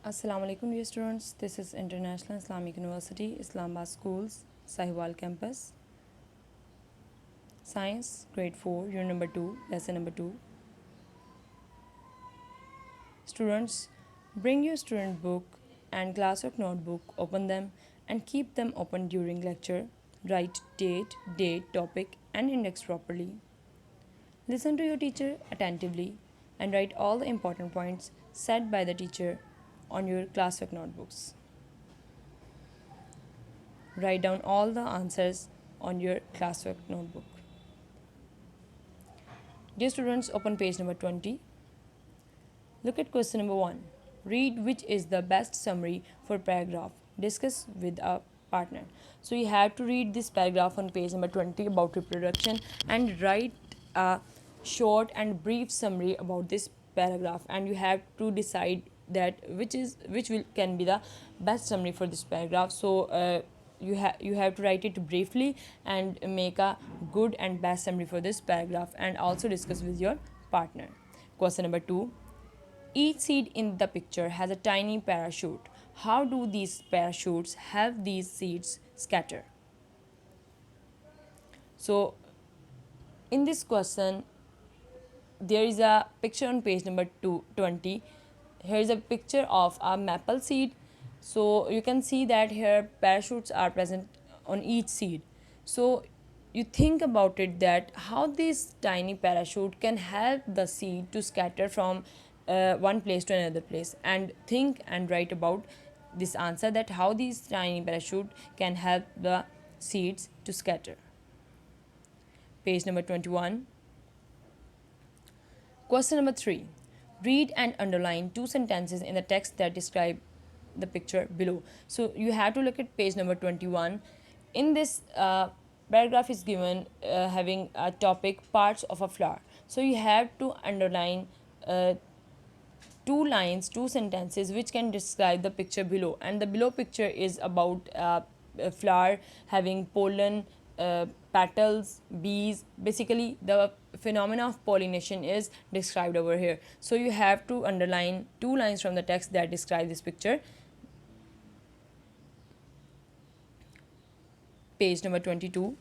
Assalamu alaikum dear students. This is International Islamic University, Islamabad Schools, Sahiwal Campus. Science, grade 4, unit number 2, lesson number 2. Students, bring your student book and classwork notebook, open them and keep them open during lecture. Write date, topic and index properly. Listen to your teacher attentively and write all the important points said by the teacher on your classwork notebooks. Write down all the answers on your classwork notebook. Dear students, open page number 20. Look at question number 1. Read which is the best summary for paragraph. Discuss with a partner. So you have to read this paragraph on page number 20 about reproduction and write a short and brief summary about this paragraph, and you have to decide that which can be the best summary for this paragraph. So you have to write it briefly and make a good and best summary for this paragraph, and also discuss with your partner. Question number 2. Each seed in the picture has a tiny parachute. How do these parachutes help these seeds scatter? So in this question, there is a picture on page number 20. Here is a picture of a maple seed. So you can see that here parachutes are present on each seed. So you think about it, that how this tiny parachute can help the seed to scatter from one place to another place, and think and write about this answer, that how these tiny parachute can help the seeds to scatter. Page number 21. Question number 3. Read and underline 2 sentences in the text that describe the picture below. So you have to look at page number 21. In this paragraph is given having a topic parts of a flower. So you have to underline 2 sentences which can describe the picture below, and the below picture is about a flower having pollen, petals, bees. Basically the phenomena of pollination is described over here. So you have to underline 2 lines from the text that describe this picture. Page number 22.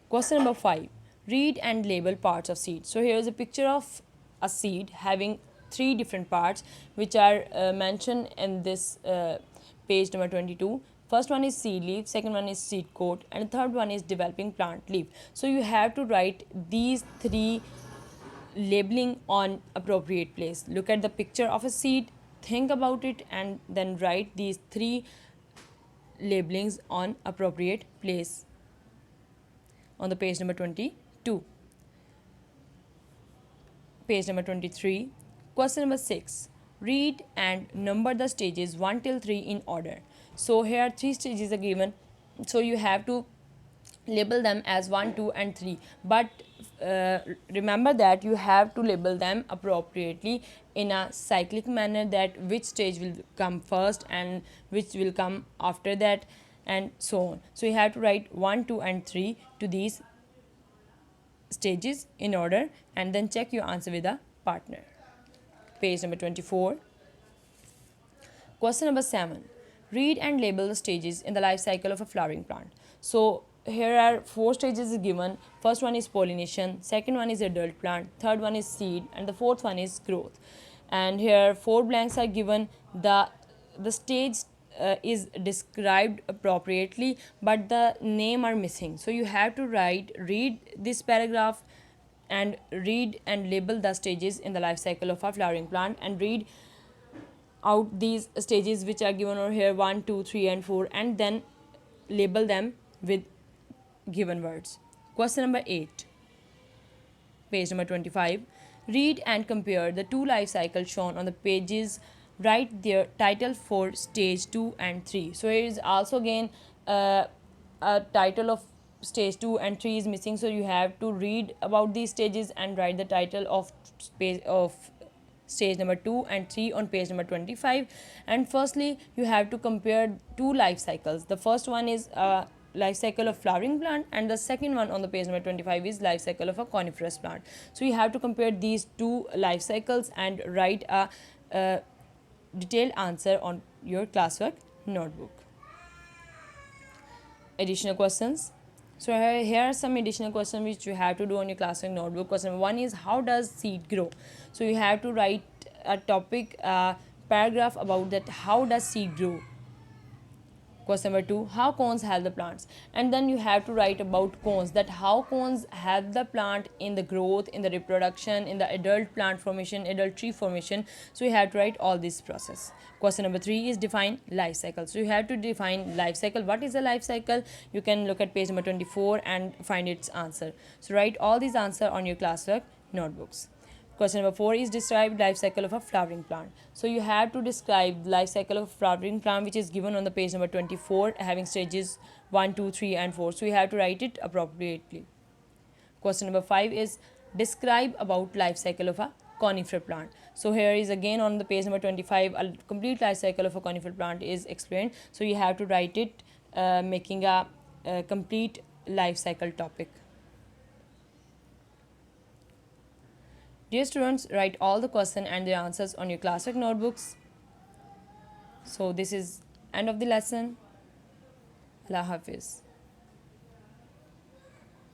Question number 5. Read and label parts of seed. So here is a picture of a seed having 3 different parts which are mentioned in this page number 22. First one is seed leaf, second one is seed coat, and the third one is developing plant leaf. So you have to write these 3 labeling on appropriate place. Look at the picture of a seed, think about it, and then write these 3 labelings on appropriate place on the page number 22. Page number 23. Question number 6. Read and number the stages 1 till 3 in order. So here 3 stages are given, so you have to label them as 1, 2 and 3, but remember that you have to label them appropriately in a cyclic manner, that which stage will come first and which will come after that, and so on. So you have to write 1, 2 and 3 to these stages in order, and then check your answer with a partner. Page number 24. Question number 7. Read and label the stages in the life cycle of a flowering plant. So here are 4 stages given. First one is pollination, second one is adult plant, third one is seed, and the fourth one is growth. And here 4 blanks are given. The stage is described appropriately, but the name are missing. So you have to read this paragraph and read and label the stages in the life cycle of a flowering plant, and read out these stages which are given over here 1, 2, 3 and 4, and then label them with given words. Question number 8. Page number 25. Read and compare the 2 life cycles shown on the pages. Write their title for stage 2 and 3. So here is also again a title of stage 2 and 3 is missing, so you have to read about these stages and write the title of stage number 2 and 3 on page number 25. And firstly you have to compare 2 life cycles. The first one is life cycle of flowering plant, and the second one on the page number 25 is life cycle of a coniferous plant. So you have to compare these 2 life cycles and write a detailed answer on your classwork notebook. Additional questions. So here are some additional questions which you have to do on your classwork notebook. Question 1 is, how does seed grow? So you have to write a topic paragraph about that, how does seed grow. Question number 2, how cones help the plants? And then you have to write about cones, that how cones help the plant in the growth, in the reproduction, in the adult plant formation, adult tree formation. So you have to write all this process. Question number 3 is, define life cycle. So you have to define life cycle. What is a life cycle? You can look at page number 24 and find its answer. So write all these answers on your classwork notebooks. Question number 4 is, describe life cycle of a flowering plant. So you have to describe the life cycle of a flowering plant, which is given on the page number 24, having stages 1, 2, 3 and 4. So you have to write it appropriately. Question number 5 is, describe about life cycle of a conifer plant. So here is again on the page number 25, a complete life cycle of a conifer plant is explained. So you have to write it making a complete life cycle topic. Dear students, write all the questions and their answers on your classwork notebooks. So this is end of the lesson. Allah Hafiz.